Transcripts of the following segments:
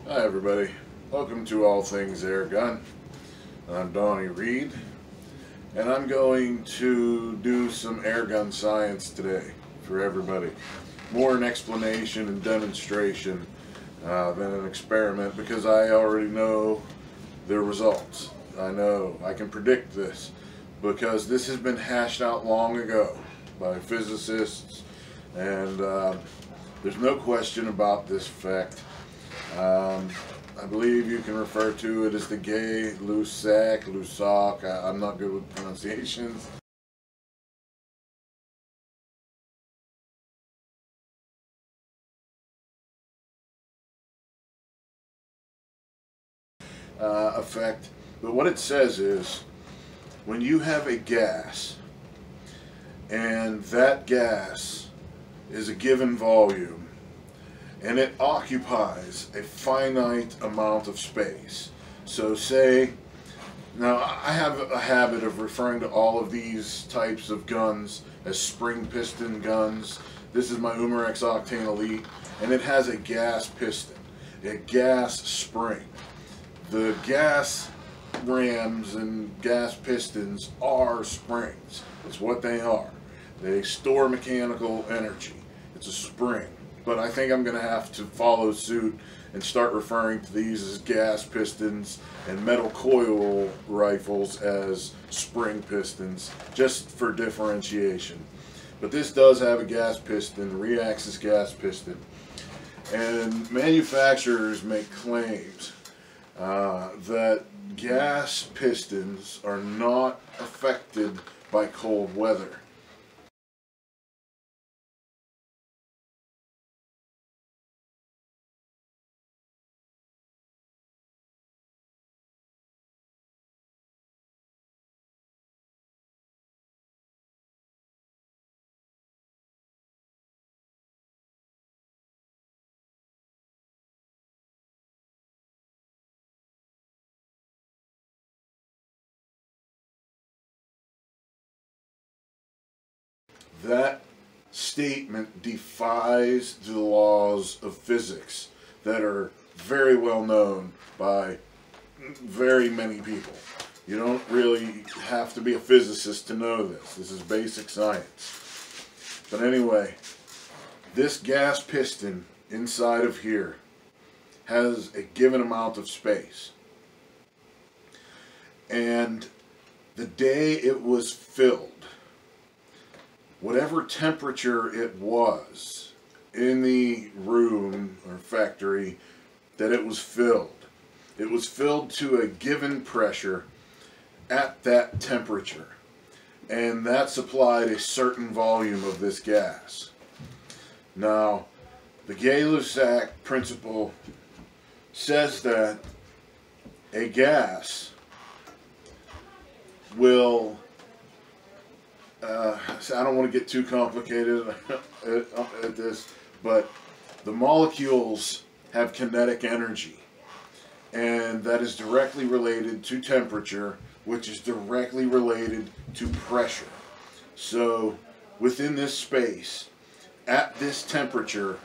Hi everybody, welcome to All Things Airgun. I'm Donnie Reed, and I'm going to do some airgun science today for everybody. More an explanation and demonstration than an experiment, because I already know the results. I know, I can predict this, because this has been hashed out long ago by physicists, and there's no question about this effect. I believe you can refer to it as the Gay-Lussac. I'm not good with pronunciations. Effect. But what it says is, when you have a gas, and that gas is a given volume, and it occupies a finite amount of space. So say, now I have a habit of referring to all of these types of guns as spring piston guns. This is my Umarex Octane Elite, and it has a gas piston, a gas spring. The gas rams and gas pistons are springs. It's what they are. They store mechanical energy. It's a spring. But I think I'm going to have to follow suit and start referring to these as gas pistons and metal coil rifles as spring pistons, just for differentiation. But this does have a gas piston, a reaxis gas piston, and manufacturers make claims that gas pistons are not affected by cold weather. That statement defies the laws of physics that are very well known by very many people. You don't really have to be a physicist to know this. This is basic science. But anyway, this gas piston inside of here has a given amount of space. And the day it was filled, whatever temperature it was in the room or factory that it was filled to a given pressure at that temperature, and that supplied a certain volume of this gas. Now, the Gay-Lussac principle says that a gas will I don't want to get too complicated at this, but the molecules have kinetic energy, and that is directly related to temperature, which is directly related to pressure. So within this space, at this temperature,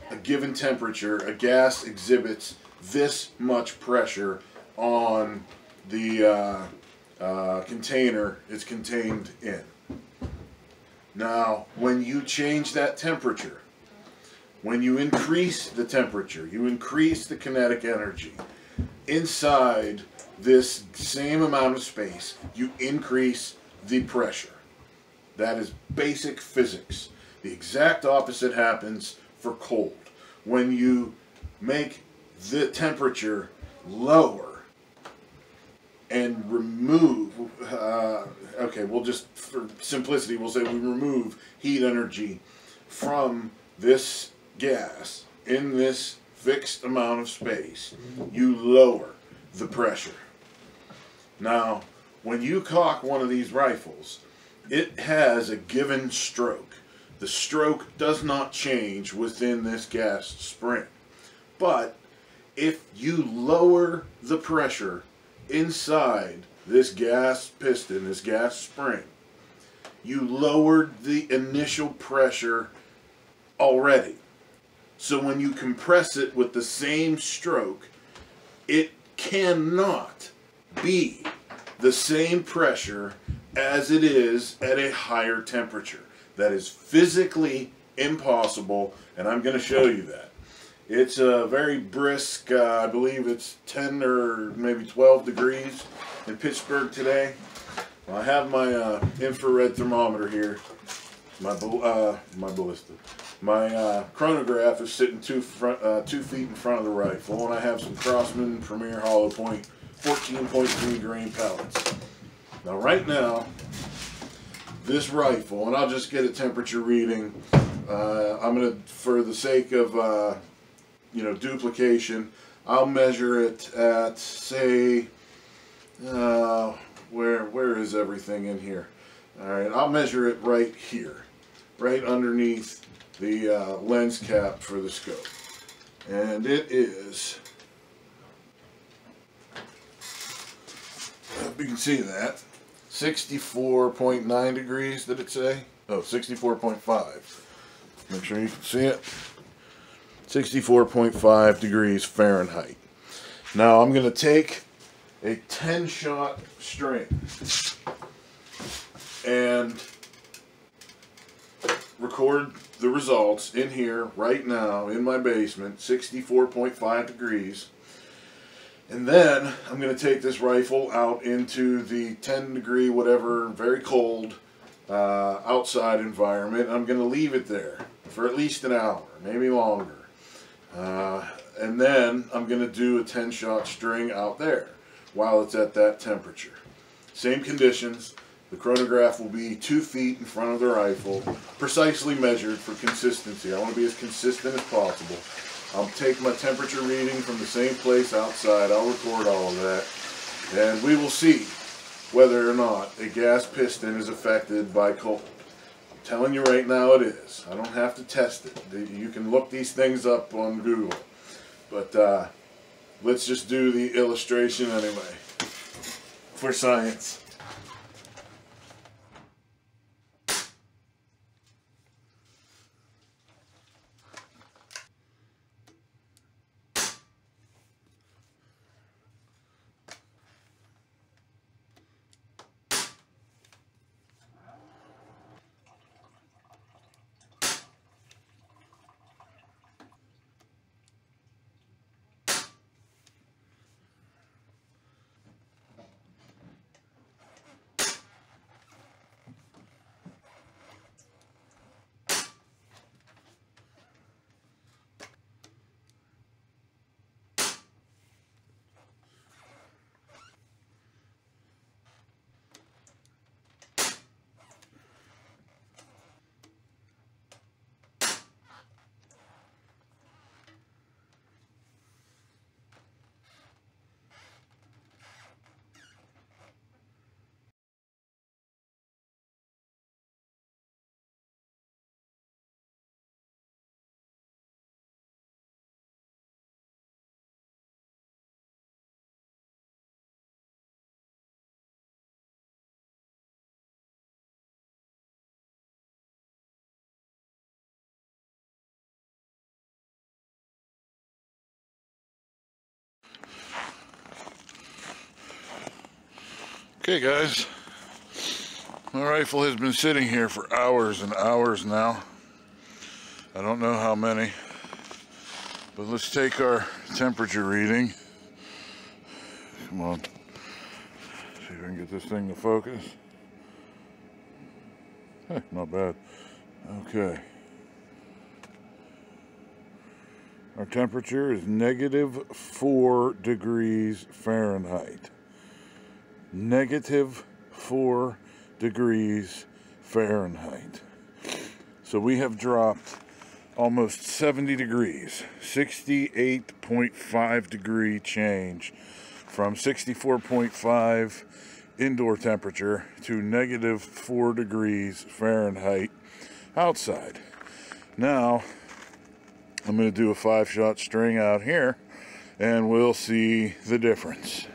a given temperature, a gas exhibits this much pressure on the container it's contained in. Now, when you change that temperature, when you increase the temperature, you increase the kinetic energy. Inside this same amount of space, you increase the pressure. That is basic physics. The exact opposite happens for cold. When you make the temperature lower and remove, okay, we'll just, for simplicity, we'll say we remove heat energy from this gas in this fixed amount of space, you lower the pressure. Now, when you cock one of these rifles, it has a given stroke. The stroke does not change within this gas spring. But if you lower the pressure inside this gas piston, this gas spring, you lowered the initial pressure already. So when you compress it with the same stroke, it cannot be the same pressure as it is at a higher temperature. That is physically impossible, and I'm going to show you that. It's a very brisk, I believe it's 10 or maybe 12 degrees in Pittsburgh today. I have my infrared thermometer here. My chronograph is sitting 2 feet in front of the rifle, and I have some Crossman Premier Hollow Point 14.3 grain pellets. Now right now, this rifle, and I'll just get a temperature reading. I'm gonna, for the sake of duplication, I'll measure it at, say, where is everything in here? All right, I'll measure it right here, right underneath the lens cap for the scope, and it is, if you can see that, 64.9 degrees, did it say? Oh, 64.5. Make sure you can see it. 64.5 degrees Fahrenheit. Now I'm going to take a 10-shot string and record the results in here right now in my basement, 64.5 degrees. And then I'm going to take this rifle out into the 10 degree whatever, very cold outside environment. I'm going to leave it there for at least an hour, maybe longer. And then I'm going to do a 10-shot string out there while it's at that temperature. Same conditions. The chronograph will be 2 feet in front of the rifle, precisely measured for consistency. I want to be as consistent as possible. I'll take my temperature reading from the same place outside. I'll record all of that, and we will see whether or not a gas piston is affected by cold. I'm telling you right now it is. I don't have to test it. You can look these things up on Google. But let's just do the illustration anyway for science. Okay guys, my rifle has been sitting here for hours and hours now. I don't know how many, but let's take our temperature reading. Come on, see if I can get this thing to focus. Hey, not bad. Okay. Our temperature is -4 degrees Fahrenheit. -4 degrees Fahrenheit. So we have dropped almost 70 degrees, 68.5 degree change from 64.5 indoor temperature to -4 degrees Fahrenheit outside. Now I'm going to do a 5-shot string out here and we'll see the difference.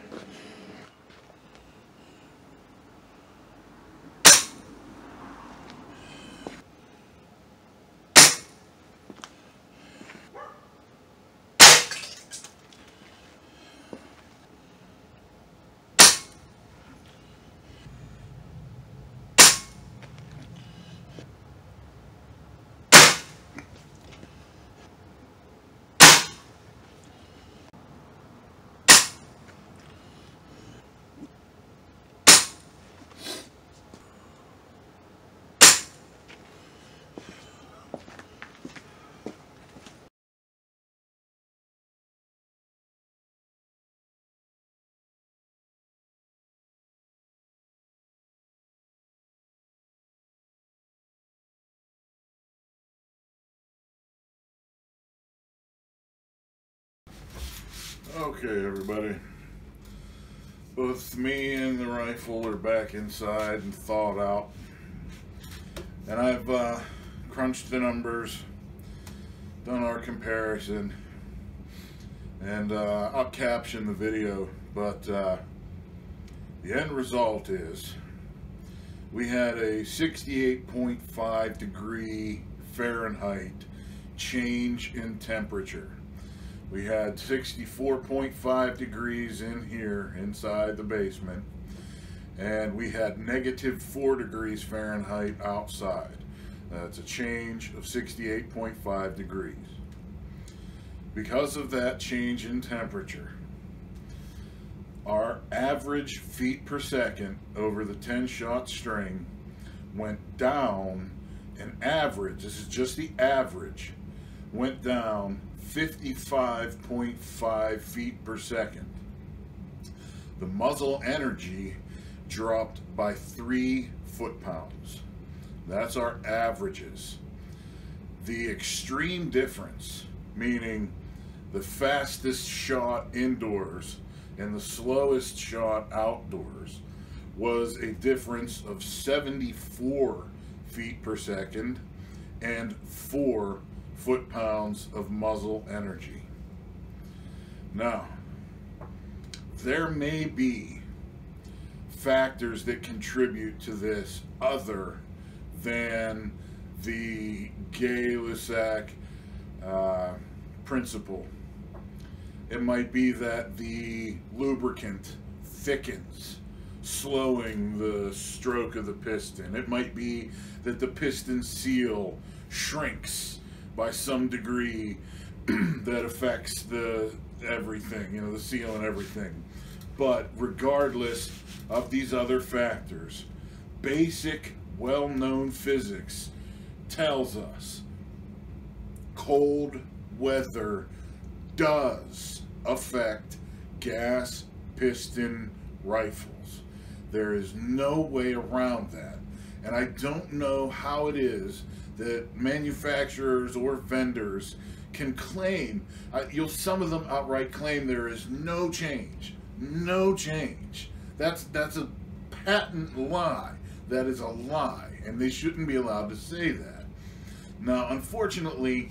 Okay, everybody. Both me and the rifle are back inside and thawed out. And I've crunched the numbers, done our comparison, and I'll caption the video, but the end result is we had a 68.5 degree Fahrenheit change in temperature. We had 64.5 degrees in here inside the basement, and we had -4 degrees Fahrenheit outside. That's a change of 68.5 degrees. Because of that change in temperature, our average feet per second over the 10-shot string went down an average, this is just the average, went down 55.5 feet per second. The muzzle energy dropped by 3 foot-pounds. That's our averages. The extreme difference, meaning the fastest shot indoors and the slowest shot outdoors, was a difference of 74 feet per second and 4 foot-pounds of muzzle energy. Now, there may be factors that contribute to this other than the Gay-Lussac principle. It might be that the lubricant thickens, slowing the stroke of the piston. It might be that the piston seal shrinks by some degree that affects the everything, you know, the seal and everything. But regardless of these other factors, basic well-known physics tells us cold weather does affect gas piston rifles. There is no way around that. And I don't know how it is that manufacturers or vendors can claim, some of them outright claim there is no change. No change. That's a patent lie. That is a lie, and they shouldn't be allowed to say that. Now, unfortunately,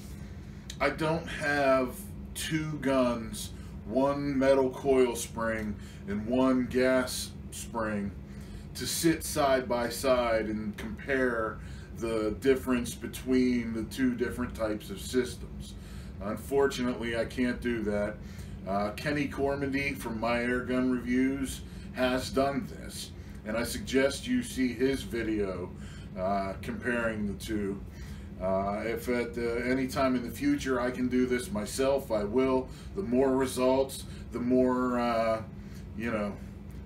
I don't have 2 guns, 1 metal coil spring and 1 gas spring, to sit side by side and compare the difference between the 2 different types of systems. Unfortunately, I can't do that. Kenny Cormandy from My Airgun Reviews has done this, and I suggest you see his video comparing the 2. If at any time in the future I can do this myself, I will. The more results, the more, you know,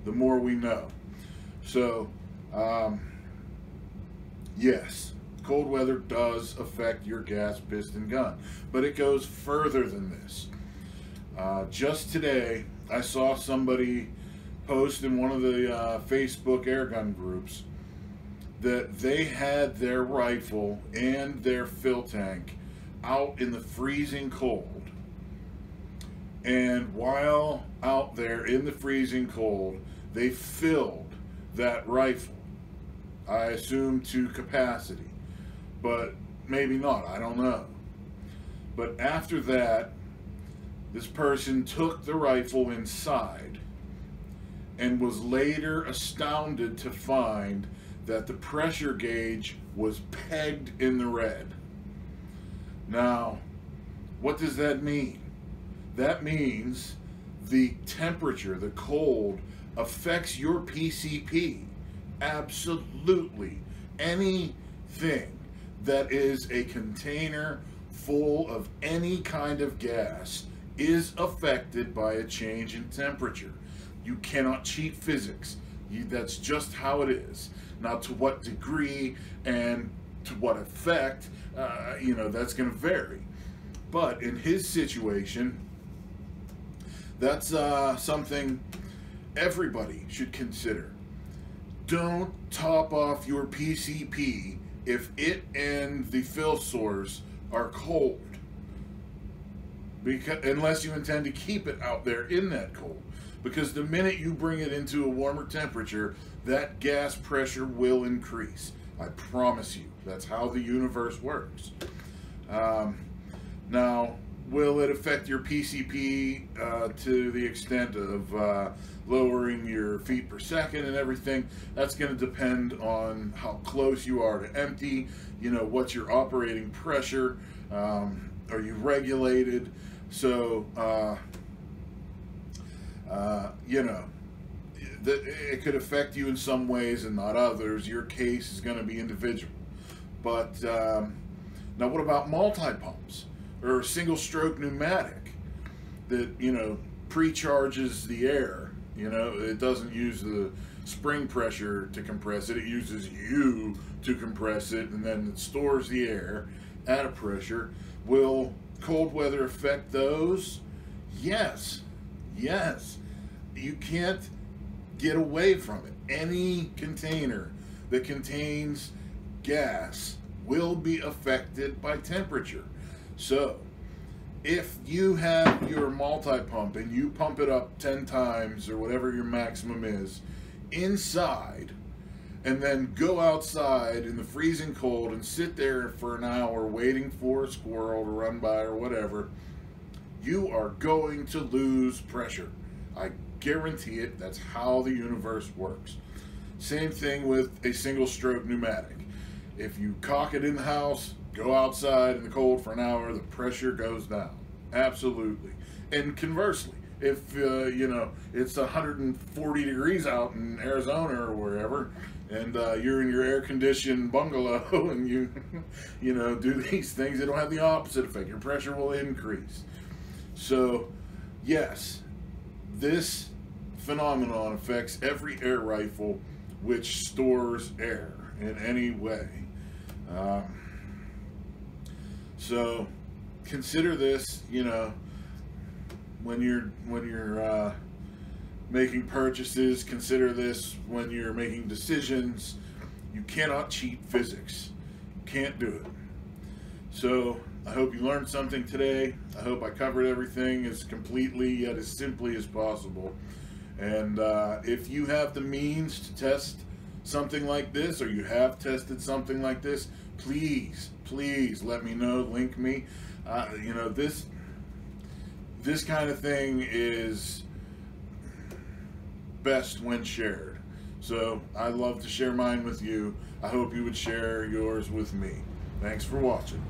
the more we know. So, yes, cold weather does affect your gas piston gun, but it goes further than this. Just today, I saw somebody post in one of the Facebook airgun groups that they had their rifle and their fill tank out in the freezing cold. And while out there in the freezing cold, they filled that rifle, I assume to capacity, but maybe not, I don't know. But after that, this person took the rifle inside and was later astounded to find that the pressure gauge was pegged in the red. Now, what does that mean? That means the temperature, the cold, affects your PCP. Absolutely. Anything that is a container full of any kind of gas is affected by a change in temperature. You cannot cheat physics. That's just how it is. Now, to what degree and to what effect, you know, that's going to vary. But in his situation, that's something everybody should consider. Don't top off your PCP if it and the fill source are cold. unless you intend to keep it out there in that cold. Because the minute you bring it into a warmer temperature, that gas pressure will increase. I promise you. That's how the universe works. Now, will it affect your PCP to the extent of lowering your feet per second and everything? That's going to depend on how close you are to empty. You know, what's your operating pressure? Are you regulated? So, you know, it could affect you in some ways and not others. Your case is going to be individual. But now, what about multi-pumps or a single-stroke pneumatic that, you know, pre-charges the air? You know, it doesn't use the spring pressure to compress it. It uses you to compress it, and then it stores the air at a pressure. Will cold weather affect those? Yes. Yes. You can't get away from it. Any container that contains gas will be affected by temperature. So if you have your multi-pump and you pump it up 10 times or whatever your maximum is inside, and then go outside in the freezing cold and sit there for an hour waiting for a squirrel to run by or whatever, you are going to lose pressure. I guarantee it. That's how the universe works. Same thing with a single stroke pneumatic. If you cock it in the house, go outside in the cold for an hour, the pressure goes down. Absolutely. And conversely, if you know, it's 140 degrees out in Arizona or wherever, and you're in your air-conditioned bungalow and you know, do these things, it'll have the opposite effect. Your pressure will increase. So yes, this phenomenon affects every air rifle which stores air in any way. So consider this, you know, when you're making purchases. Consider this when you're making decisions. You cannot cheat physics. You can't do it. So I hope you learned something today. I hope I covered everything as completely yet as simply as possible. And if you have the means to test something like this, or you have tested something like this, please let me know. Link me. You know, this kind of thing is best when shared. So I love to share mine with you. I hope you would share yours with me. Thanks for watching.